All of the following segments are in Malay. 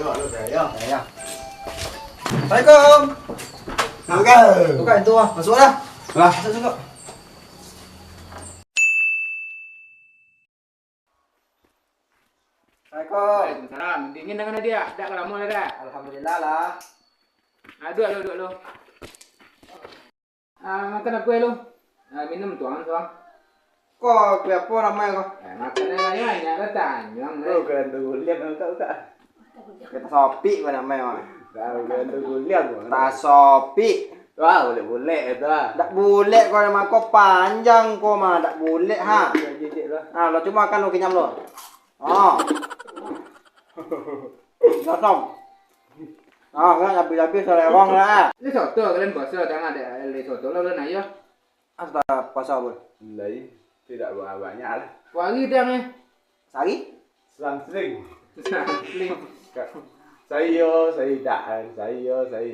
Ya. Assalamualaikum. Buka itu ah, masuk dah. Masuk. Assalamualaikum. Waalaikumsalam. Dingin dengan dia? Tak lama dah. Alhamdulillah lah. Duduk lu. Makan apa lu? Minum tuang. Kok apa namanya kok? Makan banyak lah tanyang. Kalian tunggu lihat tak? Kita sopi apa namanya? Kalian tunggu lihat Tak sopi. Wah, boleh itu ah. Tak boleh kau nama kau panjang kau mah tak boleh ha. Nah, lo cuma makan lo kenyam lo. Oh. Kosong. Ah, kan habis-habis selewang lah. Ini soto kalian puasa jangan ada soto lo nak ya. Asta puasa apa? Lai, tidak banyak lah. Wangi dia ni. Sari? Selang-seling. Seling. Saya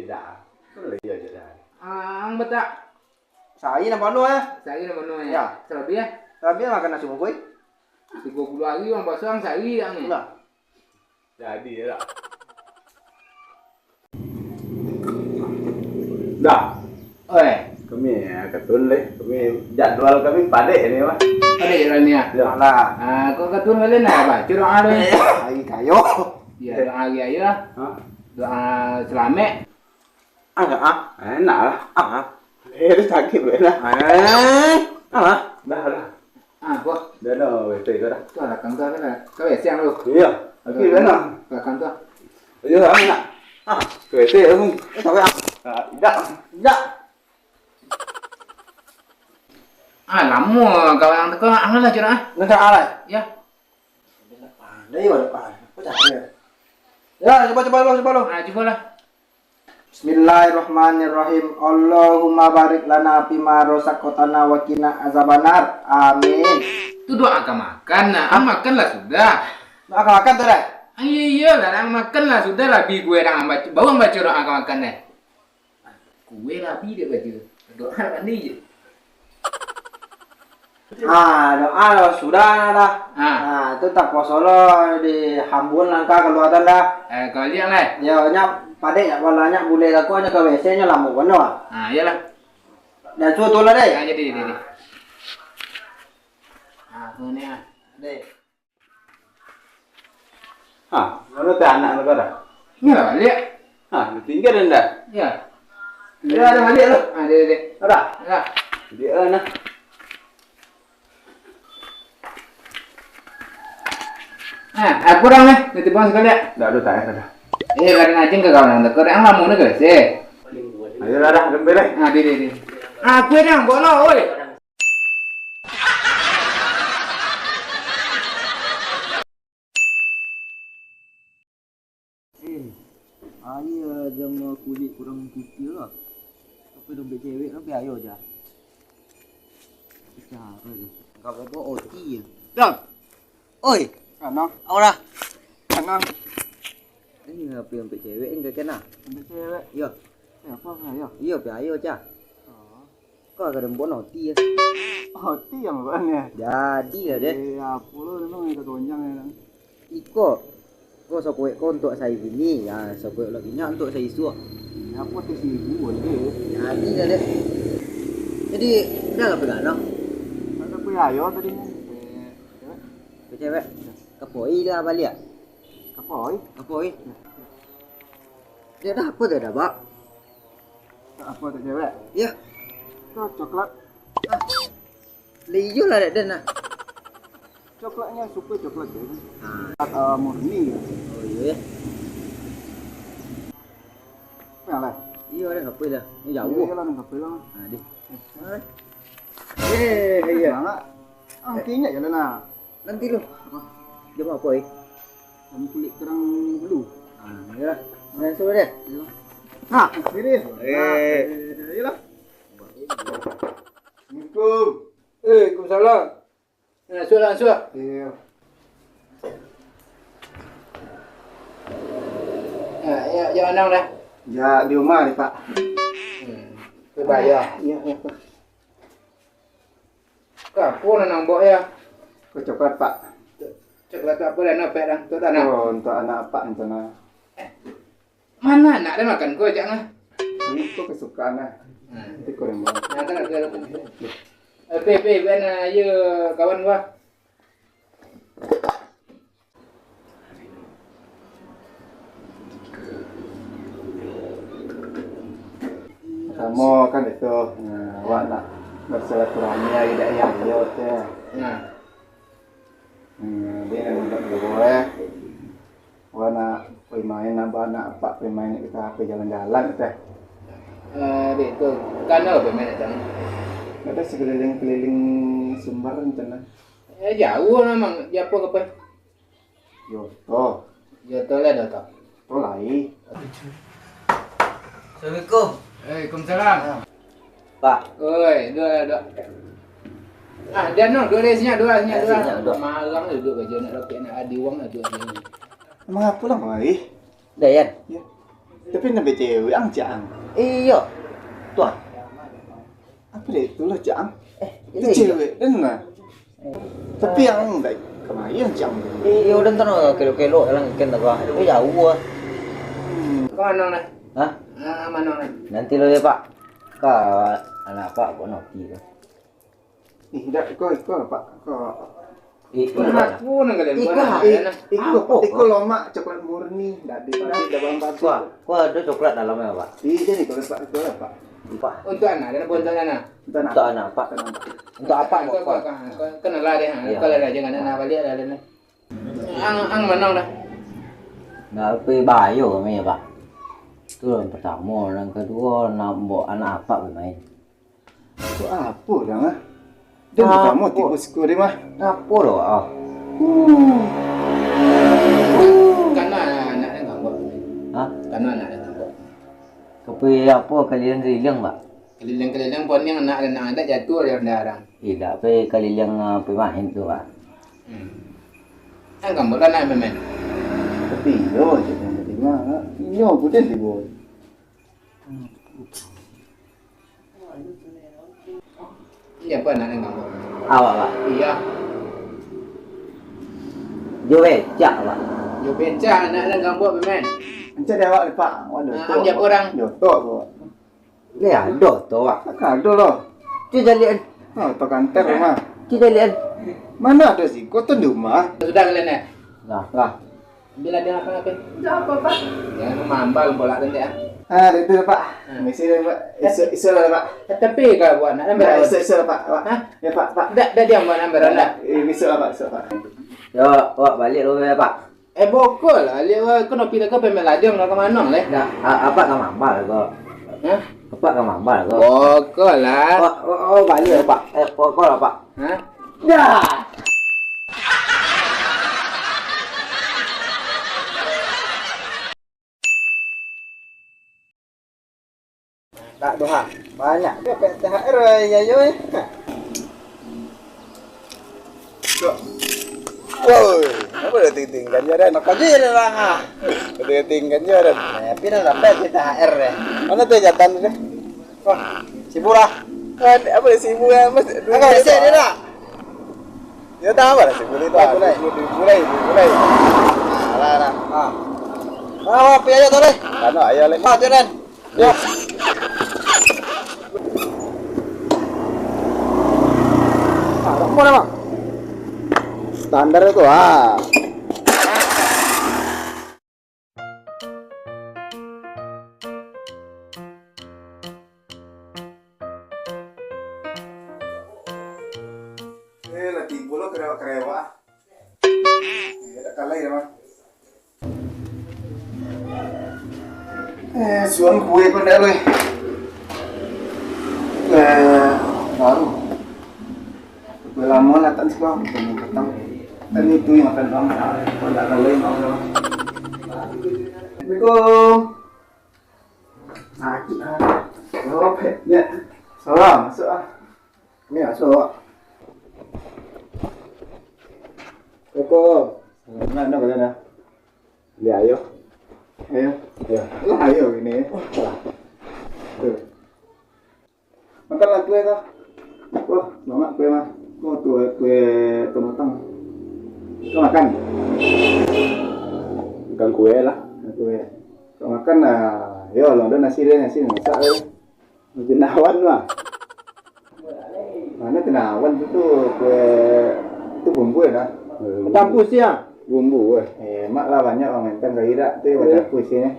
dah. Boleh aja dah. Ang betak. Sari nama lu Saya nak mana Ya. ya? Selebih ya. Tapi makan nasi bungkus. 30 hari orang puasa ang sehari yang ni. Lah. Jadi dah. Dah. Oi, Kami ketun leh. Kami jadwal kami padat ni mah. ada jalan ni ah. Ya lah. Kau ketun kalian nak apa? Curang ada. Sari kayu. Ya, doa hari ya. Ha? Doa selamat. Enggak ah. Enak lah. Ah. Dia sakit dah. Ah. Dah. Kau. Dah no, betul tu dah. Tu lah kantor kan. Kau siang lu. Iya. Okey dah. Kau kantor. Ayo lah nak. Betul tu. Sampai ah. Tidak. Lama kau yang teko lah curang. Enggak alai. Ya. Dari mana pak? Kau cakap. Ya, coba lu. Cubalah. Bismillahirrahmanirrahim. Allahumma barik lana fima razaqtana wa qina azabannar. Amin. Tu doa kau makan. Makanlah sudah. Makan tu dah. Iya lah, makanlah sudah lah. Bi gue dah baca. Bawa baca doa kau makan dah. Gue lah bi dia baca. Doa mandi je. Doa sudah dah. Itu tak puasa lo di Hambun langkah keluatan dah. Kau lihat lah. Ya, pada nya balanya boleh aku hanya ke WC nya lama kono. Iyalah. Dan tu lah deh. Jadi. Kau ni Deh. Mana tu anak lu dah? Ni lah lihat. Tinggal dah. Ya. Dia ada balik lu. Dia. Ada. Ya. Dia nak. Kurang ni. Nanti bang sekali. Dah ada tak ada. Kadang acing ke kawan nak kau yang lama ni ke sih. Ayo dah gembel. Dia. Aku dah bola oi. Ayah jam kulit kurang putih lah. Tapi dompet cewek kan biaya je. Cara je. Kau berapa OT je. Dah. Oi. Ano? Ora. Ano? Ini apa dompet cewek ni kena? Dompet cewek. Ya. Apa ya? Iya biaya je. Kau ada bon OT ya. OT yang mana? Jadi lah deh. Apa lu memang itu tonjang ya. Iko. Kau sok kau untuk saya bini, ya sok lagi nya untuk saya suak. Apa tu 1000 boleh. Jadi lah deh. Jadi dah lah pegang noh. Ada punya ayo tadi. Cewek. Kapoi dia balik. Kapoi. Dia dah apa dah bak? Apa tu cewek? Ya. Tu coklat. Liu lah deh nah. Coklatnya super coklat tu. Murni. Oh iya. Apa lah? Iya dah kapoi dah. Ni jauh. Iya lah nak kapoi lah. Di. Iya. Kayaknya jalan lah. Nanti lu. Jom apa Kami kulit kerang bulu. Ya. Nah, suruh deh. Serius? Iyalah. Assalamualaikum. Waalaikumsalam. Langsung. Iya. Ya mana dah? Ya di rumah ni Pak. Bayar. Iya. Kapur nang bok ya. Kau coklat Pak. Coklat apa dah nak pek dah. Tu tak nak. Oh untuk anak Pak macam mana? Mana nak dah makan kau ajak ngah. Itu kesukaan lah. Nanti kau yang mau. Nah, tak nak ke. Ben ya kawan gua. Kamu kan itu, awak nak bersilaturahmi lagi dah yang dia tu. Nah, Dia nak boleh. Awak nak pergi main nak apa pergi main kita pergi jalan-jalan tu. dek tu kan apa main nak jangan. Ada sekeliling-keliling Sumbar macam mana? Jauh memang. Dia apa ke? Yo, oh, Ya tu lah dah tak. tu lain. Assalamualaikum. Waalaikumsalam. Pak. Oi, dua. Dia no, dua dari sini, dua. Dua. Marang duduk kerja nak dapat nak ada wang nak duduk. Emang apa lah mai? Dayan. Ya. Tapi nak cewek ang cang. Iya. Tuan. Apa dia tu lah cang? Itu Itu cewek dan nah. Tapi yang baik kemarin cang. Iya udah ntar kilo-kilo lang ikan tak kah. Itu jauh ah. Kau mana nak? Hah? Mana nak? Nanti lo ya Pak. Kau anak Pak kau noti tu. Dah kau apa? Kau Aku nak kalian Iko lomak coklat murni dari dalam batu. Kau ada coklat dalamnya Pak. Jadi kalau Pak itu apa? Pak. untuk anak, dan untuk anak. Untuk anak Pak. Untuk apa Kau Pak? kenal lah deh. Kalau ada jangan anak balik ada ni. Ang mana dah? Nggak pergi bayo kami ya Pak. Itu yang pertama, yang kedua nak bawa anak apa bermain. Itu apa dah ah? Dia pertama tipu sekolah dia mah. Apa loh? Ah. Karena anak dia ngambek. Hah? Karena anak dia ngambek. Kepi apa kalian Pak? Keliling-keliling pun yang anak dan anak jatuh dari darang. Tidak, pergi kalian pemain tu Pak. Ang ngambek kan nak main. Tapi yo jangan terima. Yo bukan tipu. Iya apa anak dia ngambek? Awak Pak. Iya. Dia becak Pak. Yo beca anak dia ngambek main. Macam dia awak Pak. Waduh. Am jap orang. Yo tok tu. Dia ada tu Pak. Tak ada lah. Cuba lihat. Oh, tok kantor rumah. Cuba lihat. Mana ada sih? Kau tu di rumah. Sudah kalian ya? Lah. Bila dia apa-apa? Apa Pak? Jangan mambal bola nanti ya. Itu Pak. Mesti dia Pak. Isu lah Pak. Tapi kau buat nak ambil. Isu lah Pak. Hah? Ya Pak. Dah diam buat ambil lah. Isu lah Pak. Isu Pak. Yo, awak balik dulu ya Pak. Bokol lah. Lihat kau nak pilih kau pemel ladiam nak ke mana leh? Dah, apa kau mambal kau? Hah? Apa kau mambal kau? Bokol lah. Oh, balik ya Pak. Pokok lah Pak. Hah? Dah. Tak doa. Banyak dia THR ya yo. Woi, apa dia tinggal jaran? Nak aja dia lah. Dia tinggal jaran. Tapi dah dapat THR ya. Mana tu jatan tu? Wah, sibuk lah. Apa dia sibuk ya? Enggak bisa dia nak. Dia tahu apa sibuk itu. Mulai. Lah. Ah, apa aja tu leh? Kan ayo leh. Ah, jalan. Yo. Mana bang? Standar itu ah. Lagi bulu kerewa. Ada kalah ya bang. Suang kue pun dah loh. Baru. Lama lah tak sekolah, petang. Tadi itu yang akan kamu. Kalau tak ada lain mau. Assalamualaikum. Sakit ah. Oh, ya. Salam, masuk ah. Ni masuk. Assalamualaikum. Mana kalian dah? Lihat ayo. Lah ayo ini. Tuh. Makanlah kue kah? Wah, banget kue mah. Kau kue tomatang. Kau makan? Bukan kue lah. Gue. Kau makan yo lo ada nasi masak deh. Tenawan mah. Mana tenawan itu kue itu bumbu ya kan? Campur sih ya. Bumbu mak lah banyak orang enten gak ira tuh baca puisinya.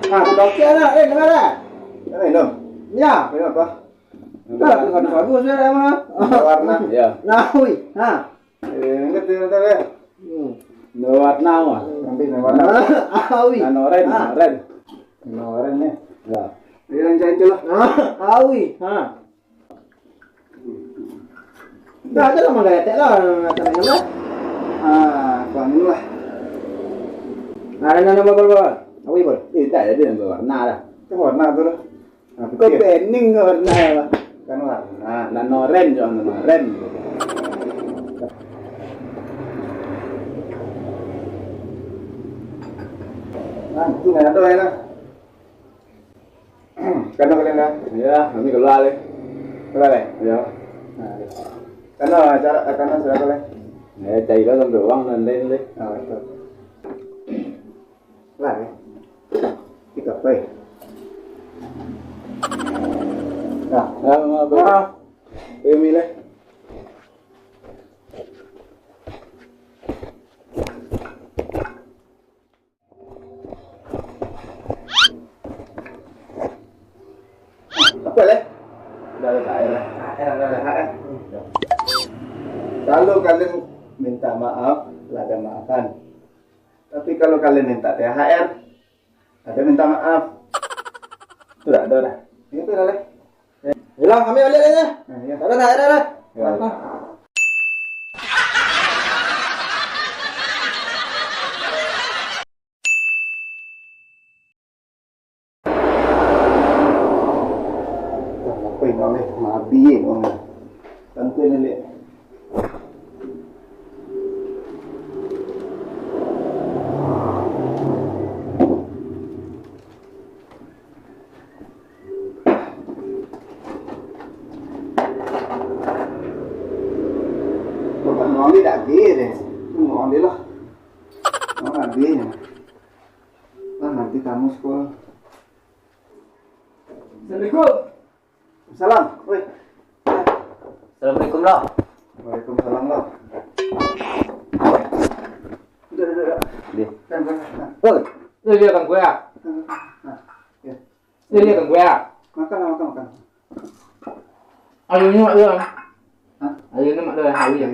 Dokter lah, gimana? Dong. Ya. Apa? Kan bagus ya mah. Warna. Ya. Nah, wih. Ha. Enggak tahu ya. No warna mah. Nanti no warna. Awi. Oren nih. Ya. Ini rancang itu lah. Awi. Ha. Dah aja lah gaya tek lah katanya lah. Còn lah. Nah, bol. Awi bol. Tak ada dia warna dah. Cái warna tu lah. Có bening warna ya. Kan warna. Là oren jangan oren. Itu nggak ada ya. Kan kalian dah. Ya, kami keluar le. Keluar le. Ya. Karena sudah kalian. Chạy có tầm doang lên đi. Itu. Lah ya. Kita apa? Nah, apa? Milih. Apa le? Udah ada HR. HR. Kalau kalian minta maaf, ada maafan. Tapi kalau kalian minta THR, ada minta maaf. Sudah ada dah. Ini tuh dah. Hilang kami balik aja. Nah, ya. Ada. Ya. Apa yang oleh mabi orang. Tentu ni. Ngon đi đã ghê rồi, ngon đấy lo, nó là ghê này, nanti kamu sekolah. Assalamualaikum. Salam, woi. Assalamualaikum lo. Waalaikumsalam lo. Udah. Đi. Kan. Oi, dia kan gue ya. Ya. Dia kan gue ya. Makan. Ayo ni mak dia. Hah? Ayo ni mak dia. Ayo.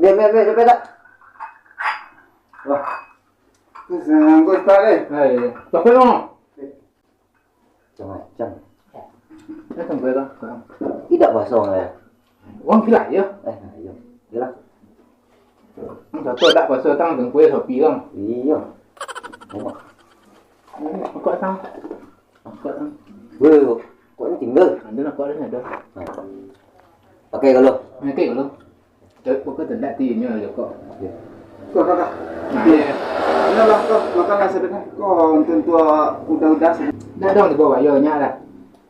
Biar tak. Wah. Terus gue tarik. Ayo. Tak perlu. Macam-macam. Dia kan gue dah. Tidak kosong ya. Wang gila ya. Iya. Gila. Satu tak kuasa tang dengan kuih sopi kan. Iya. Tengok. Aku tang. Weh, kok ini tinggal? Ada nak kuat ada. Pakai kalau. Okey kalau. Jadi pokok tidak tinya je kok. Kok. Nah, ya. Ini lah kok makan nasi dengan. Kok tentu udah sih. Dah dong di bawah bayarnya dah.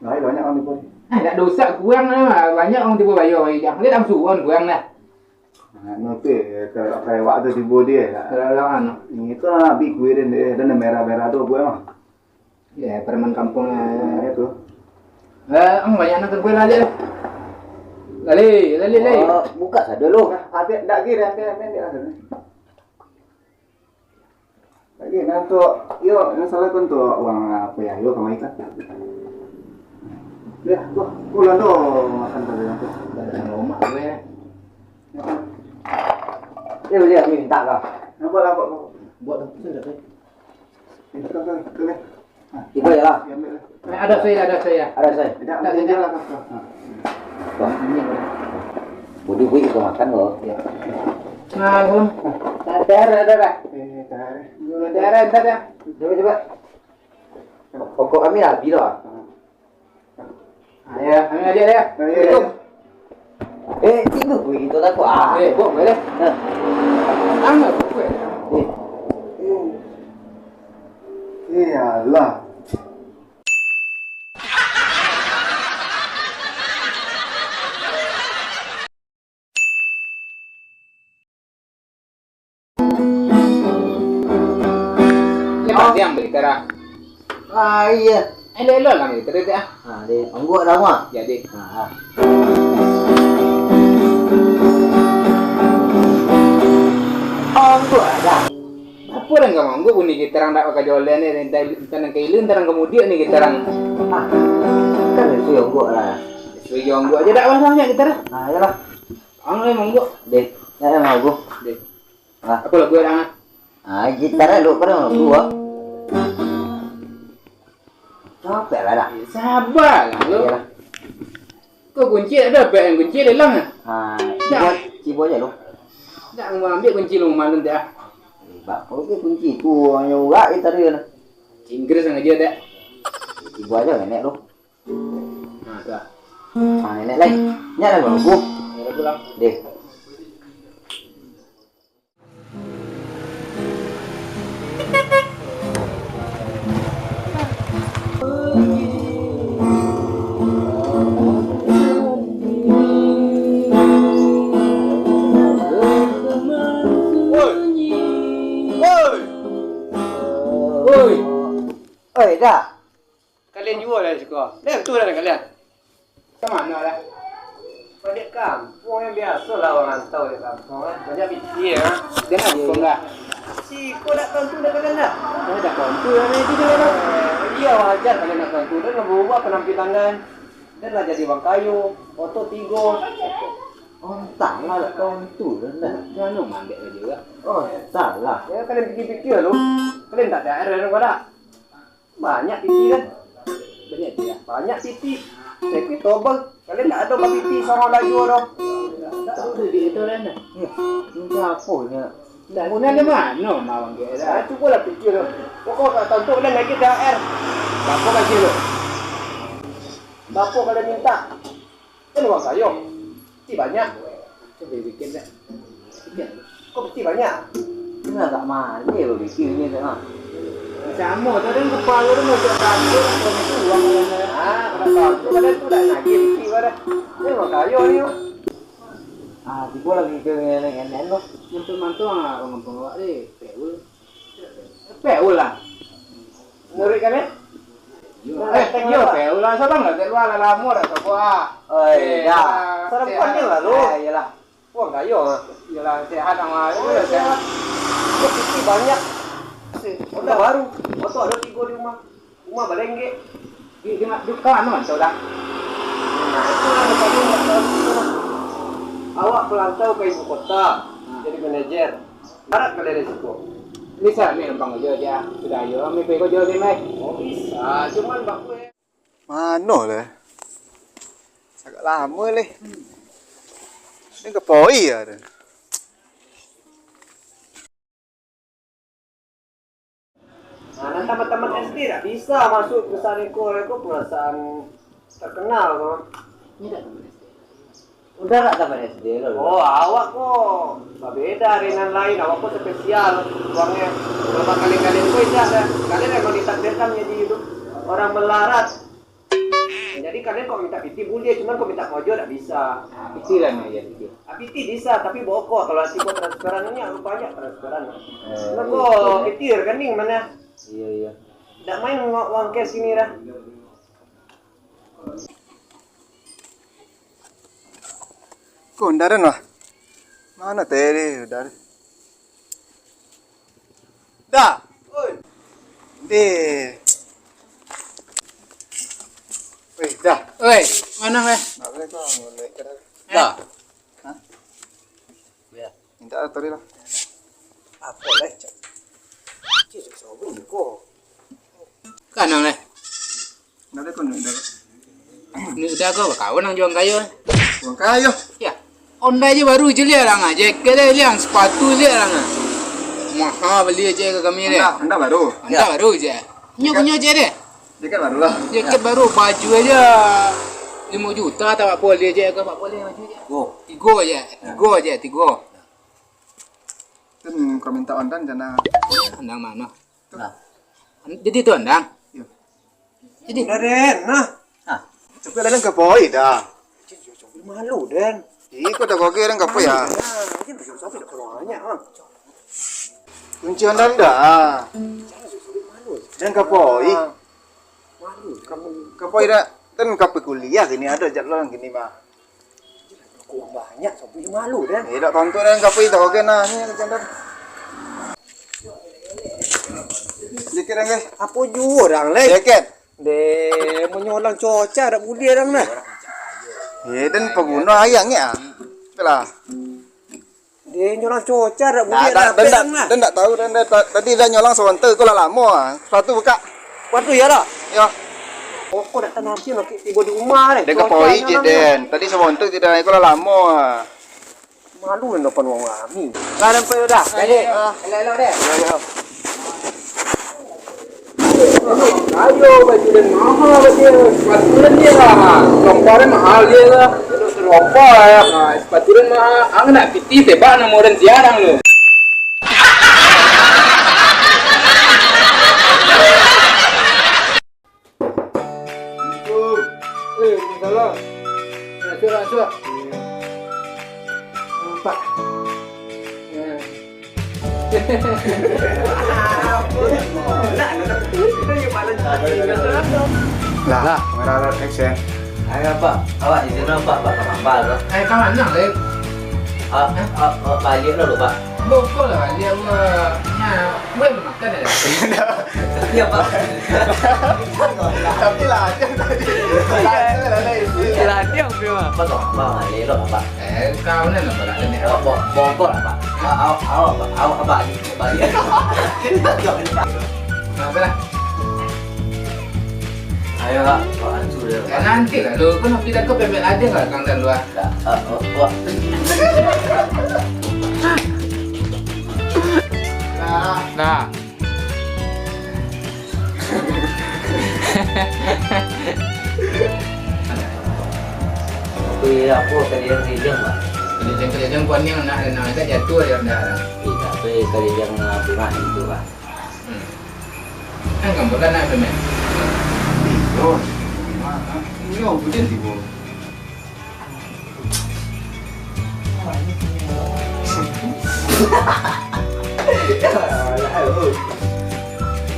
Nah, banyak orang di Tak dosa kurang lah. Banyak orang di bawah bayar. Dia dah suruh kurang lah. Nanti kalau kayak waktu di bodi ya. Kalau anu. Ini tuh nabi gue dan merah-merah tuh gue mah. Ya, preman kampung Itu. Banyak nak gue lali. Lali. Oh, buka saja dulu. Ada enggak gini ada. Lagi nanti yo ini salah kan tuh uang apa ya? Yo kamu ikan. Ya, tuh pulang dong makan tadi nanti. Dah lama gue. Dia minta kah? Apa? Buat dah sudah kan. Ini kan. Ibu ya lah. Ada saya. Ada saya. Tidak ada lah kak. Wah, budi gue ikut makan loh. Ya. Nah, belum. Ada. Tarik. Entar ya. Coba. Pokok kami habis loh. Ya, kami aja deh. Ayo. Itu gue itu tak kuat. Buat gue deh. Ang gue. Iyalah. dah. Iya. Elok-elok lah kita dah. Ha, dia angguk dah mah. Jadi. Ha. Angguk dah. Apa orang kamu angguk pun ni kita orang nak pakai jualan ni tentang kailun tentang kemudian ni kita orang. Ha. Kan itu angguk lah. Sebagai angguk aja dak banyak kita dah. Ha, yalah. Angguk angguk. Deh, ya angguk. Deh. Ha. Apa lagu orang? Ha, gitar lu pada gua. Capek lah dah. Sabarlah lu. Yalah. Kau kunci ada apa yang kunci dia lang Ha, cibo aja lu. tak mau ambil kunci lu malam dah. Bak, kalau ke kunci tu hanya urak gitar dia nah. Inggris aja dah. Cibo aja nenek lu. Nah, dah. Ha, nenek lain. Nya dah gua. Ya pulang. Deh. Oi. Oi, dah. Kalian jual dah suka. Dah betul dah kalian. Ke mana dah? Balik kampung yang biasa lah orang rantau di kampung kan. Banyak biti ya. Dia nak enggak? Si kau dah tentu dah kalian dah. Dah dah kontu dah ni dia dah. Iya wajar kalian nak tentu dan nak berubah penampilan dan lah jadi bang kayu, foto tigo. Oh, tak lah kau tu dah. Jangan mandek juga. Oh, tak lah. Ya kalian pikir-pikir lu. Kalian tak ada air pada. Banyak piti kan? Banyak dia. Banyak piti. Tapi tobel. Kalian tak ada piti sama laju dah. Tak ada duit itu kan. Ini apa ni? Dah guna ke mana mawang ke dah. Cuba lah pikir lu. Pokok tak tentu kalian lagi dah air. Berapa kasih lu? Berapa kalian minta? Kan uang kayu. Piti banyak. Coba bikin dah. Bikin. Kok piti banyak? Ini agak mahal dia lo bikinnya tu. Sama tu dan kepala tu macam takut kalau itu uang kan. Ah, kalau tu kalian tu dah nagih piti pada. Ini uang kayu ni. Ah, tiba lagi ke nenek lo. Mantu-mantu orang pengawak ni. Peul. Peul lah. Menurut kalian? Yo, peul lah. Siapa nggak keluar lah lama dah kau Oi, dah. Serempuannya lah lu. Iyalah. Uang kayu. Yalah sehat sama Oh, ya, sehat. Kok piti banyak. Udah baru. Waktu ada tiga di rumah. Rumah balengge. Di mak duka mana tahu dah. Nah, itu lah depannya nggak tahu itu lah. Awak pelantau ke ibu kota. Jadi manajer. Barat kalian resiko. Bisa ni numpang aja dia. Sudah yo, mi pergi kerja ni mai. Oh bisa. Cuman baku ya. Mana lah? Agak lama leh. Ini kepoi ya. Nah, nanti teman-teman SD tak bisa masuk ke Sareko. Reko perasaan terkenal kok. Ni dah teman SD. Udah tak dapat SD lo. Oh, awak kok beda dengan lain. Awak kok spesial uangnya. Berapa kali kalian kok dah. Kalian emang ditakdirkan menjadi hidup orang melarat. Jadi kalian kok minta piti boleh, cuman kok minta mojo tak bisa. Piti lah ni ya piti. Piti bisa, tapi boko kalau tipe transferan ini rupanya transferan. Nah kok piti rekening mana? Iya iya. Tak main uang cash ini dah. Kau undaran lah. Mana tadi udar? Dah. Oi, Deh. Weh, dah. Oi, mana weh? Tak boleh kau boleh kedai. Dah. Ya. Minta tadi lah. apa lah? Cik sobo ko. Kanang leh. Nak kau nak dah. Ni udah kau kawan nang jual kayu. Uang kayu. Ya. Honda je baru je lihat lang aja. Kedai liang sepatu lihat lang. Mahal beli aja ke kami ni. Anda baru. Honda baru je. Nyo je deh. Jaket baru lah. Jaket baru baju aja 5 juta tak apa boleh je ke tak boleh baju je. Tiga je. Kan kau minta ondan jana. Andang mana? Nah. Jadi tu andang. Ya. Jadi Dah Den, nah. Cepat dah kepoi dah. Cik malu Den. Ikut tak kau kira kepoi ya. Nah, ini besok sampai tak banyak ah. Kunci ondan dah. Dan kapoi. Malu kamu. Kapoi dah. Dan kape kuliah gini ada jalan gini mah. Uang banyak sampai malu dan. Tak tonton dan kapoi tak oke nah ni macam Jaket orang guys. Apa juga orang leh. Jaket. De menyolang cuaca dak budi orang nah. Dan pengguna ayangnya. Itulah. Dia nyolang cuaca dak budi Dan tak tahu dan tadi dah nyolang sewentar kau lah lama. Satu buka. Waktu ya lah. Ya. Oh, kau dak tanam sih nak tiba di rumah deh. Dia kapoi je den. Tadi sewentar tidak kau lah lama. Malu nak depan orang kami. Dah sampai dah. Jadi, elok deh. Ayo baju dan mahal baju. Sepatuan dia lah. Lombarnya mahal dia lah. Itu lombar ya. Sepatuan mahal. Ang nak piti tebak nama orang tiarang lu. Salah. Masuk. Pak. Lah, merah action. Ayo Pak, awak di sini Pak, Pak Kambal tu. Kawan nak le. Balik dulu Pak. Bokol lah dia gua. Boleh makan dah. Iya Pak. Tapi lah aja tadi. Kira dia apa? Pak Kambal balik dulu Pak. Kau ni nak berat ni. Bongkol Pak. Awak balik. Apa lah? Ayo Pak, kau hancur dia. Nanti lah lu. Kau nak pindah ke pembel ada lah kang dan luar. Nah. Tapi apa kalian Pak? Kerja kuan yang nak tak jatuh dia dah. Tidak, tapi kalian prima itu Pak. Kan kamu dah nak pembel. Yo, budin tibo.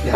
Ya,